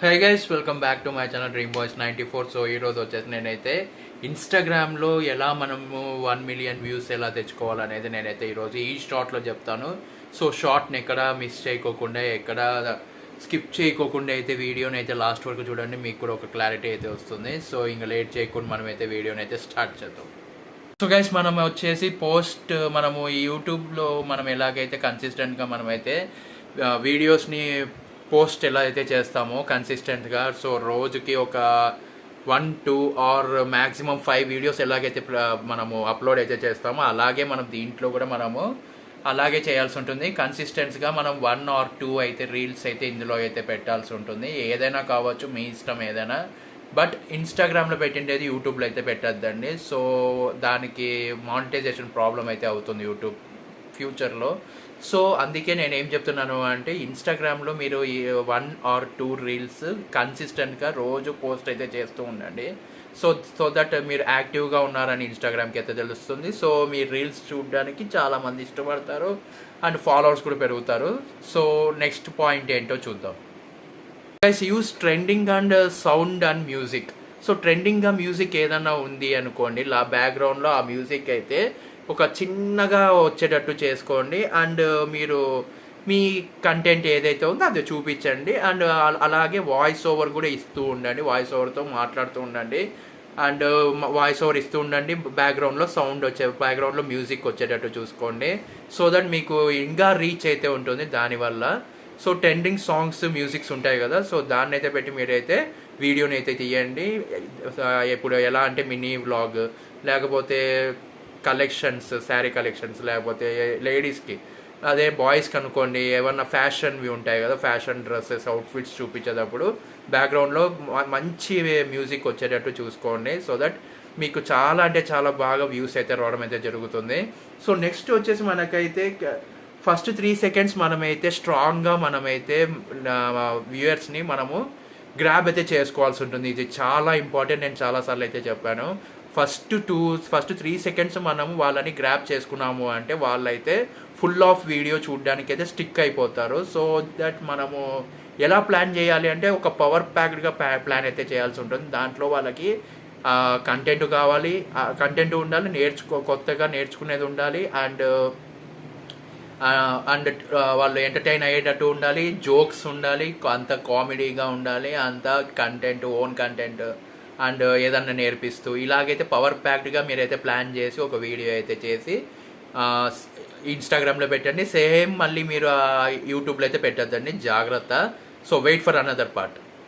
Hey guys, welcome back to my channel dream boys 94. So ఈరోజు వచ్చేసి నేనైతే ఇన్స్టాగ్రామ్లో ఎలా మనము 1 మిలియన్ వ్యూస్ ఎలా తెచ్చుకోవాలనేది నేనైతే ఈరోజు ఈ షార్ట్లో చెప్తాను. సో షార్ట్ని ఎక్కడ మిస్ చేయకోకుండా, ఎక్కడ స్కిప్ చేయకోకుండా అయితే వీడియోని అయితే లాస్ట్ వరకు చూడండి, మీకు కూడా ఒక క్లారిటీ అయితే వస్తుంది. సో ఇంకా లేట్ చేయకుండా మనమైతే వీడియోని అయితే స్టార్ట్ చేద్దాం. సో గైస్, మనం వచ్చేసి మనము ఈ యూట్యూబ్లో మనం ఎలాగైతే కన్సిస్టెంట్గా మనమైతే వీడియోస్ని పోస్ట్ ఎలా అయితే చేస్తామో కన్సిస్టెంట్గా, సో రోజుకి ఒక 1, 2 ఆర్ మ్యాక్సిమం 5 వీడియోస్ ఎలాగైతే మనము అప్లోడ్ అయితే చేస్తామో అలాగే మనం దీంట్లో కూడా మనము అలాగే చేయాల్సి ఉంటుంది. కన్సిస్టెంట్గా మనం 1 ఆర్ 2 అయితే రీల్స్ అయితే ఇందులో అయితే పెట్టాల్సి ఉంటుంది. ఏదైనా కావచ్చు, మీ ఇష్టం ఏదైనా. బట్ ఇన్స్టాగ్రామ్లో పెట్టిండేది యూట్యూబ్లో అయితే పెట్టద్దండి. సో దానికి మానిటైజేషన్ ప్రాబ్లం అయితే అవుతుంది యూట్యూబ్ ఫ్యూచర్లో. సో అందుకే నేను ఏం చెప్తున్నాను అంటే, ఇన్స్టాగ్రామ్లో మీరు 1 ఆర్ 2 రీల్స్ కన్సిస్టెంట్గా రోజు పోస్ట్ అయితే చేస్తూ ఉండండి. సో దట్ మీరు యాక్టివ్గా ఉన్నారని ఇన్స్టాగ్రామ్కి అయితే తెలుస్తుంది. సో మీ రీల్స్ చూడడానికి చాలామంది ఇష్టపడతారు అండ్ ఫాలోవర్స్ కూడా పెరుగుతారు. సో నెక్స్ట్ పాయింట్ ఏంటో చూద్దాం. Guys, uses trending and sound and music. So ట్రెండింగ్గా మ్యూజిక్ ఏదన్నా ఉంది అనుకోండి, బ్యాక్గ్రౌండ్లో ఆ మ్యూజిక్ అయితే ఒక చిన్నగా వచ్చేటట్టు చేసుకోండి. అండ్ మీరు మీ కంటెంట్ ఏదైతే ఉందో అది చూపించండి. అండ్ అలాగే వాయిస్ ఓవర్ కూడా ఇస్తూ ఉండండి, వాయిస్ ఓవర్తో మాట్లాడుతూ ఉండండి. అండ్ వాయిస్ ఓవర్ ఇస్తూ ఉండండి, బ్యాక్గ్రౌండ్లో బ్యాక్గ్రౌండ్లో మ్యూజిక్ వచ్చేటట్టు చూసుకోండి. సో దట్ మీకు ఇంకా రీచ్ అయితే ఉంటుంది దానివల్ల. సో ట్రెండింగ్ సాంగ్స్, మ్యూజిక్స్ ఉంటాయి కదా, సో దాన్ని అయితే పెట్టి మీరైతే వీడియోని అయితే తీయండి. ఇప్పుడు ఎలా అంటే మినీ వ్లాగ్, లేకపోతే కలెక్షన్స్, శారీ కలెక్షన్స్, లేకపోతే లేడీస్కి, అదే బాయ్స్కి అనుకోండి ఏమన్నా ఫ్యాషన్వి ఉంటాయి కదా, ఫ్యాషన్ డ్రెస్సెస్, అవుట్ఫిట్స్ చూపించేటప్పుడు బ్యాక్గ్రౌండ్లో మంచి మ్యూజిక్ వచ్చేటట్టు చూసుకోండి. సో దట్ మీకు చాలా అంటే చాలా బాగా వ్యూస్ అయితే రావడం అయితే జరుగుతుంది. సో నెక్స్ట్ వచ్చేసి మనకైతే ఫస్ట్ 3 సెకండ్స్ మనమైతే స్ట్రాంగ్గా మనమైతే వ్యూయర్స్ని మనము గ్రాబ్ అయితే చేసుకోవాల్సి ఉంటుంది. ఇది చాలా ఇంపార్టెంట్, నేను చాలాసార్లు అయితే చెప్పాను. ఫస్ట్ 3 సెకండ్స్ మనము వాళ్ళని గ్రాబ్ చేసుకున్నాము అంటే వాళ్ళైతే ఫుల్ ఆఫ్ వీడియో చూడడానికి అయితే స్టిక్ అయిపోతారు. సో దట్ మనము ఎలా ప్లాన్ చేయాలి అంటే, ఒక పవర్ ప్యాక్డ్గా ప్లాన్ అయితే చేయాల్సి ఉంటుంది. దాంట్లో వాళ్ళకి కంటెంట్ కావాలి, కంటెంట్ ఉండాలి, కొత్తగా నేర్చుకునేది ఉండాలి. అండ్ వాళ్ళు ఎంటర్టైన్ అయ్యేటట్టు ఉండాలి, జోక్స్ ఉండాలి, అంత కామెడీగా ఉండాలి, అంత కంటెంట్, ఓన్ కంటెంట్ అండ్ ఏదన్నా నేర్పిస్తూ ఇలాగైతే పవర్ ప్యాక్డ్గా మీరైతే ప్లాన్ చేసి ఒక వీడియో అయితే చేసి ఇన్స్టాగ్రామ్లో పెట్టండి. సేమ్ మళ్ళీ మీరు యూట్యూబ్లో అయితే పెట్టద్దండి, జాగ్రత్త. So wait for another part.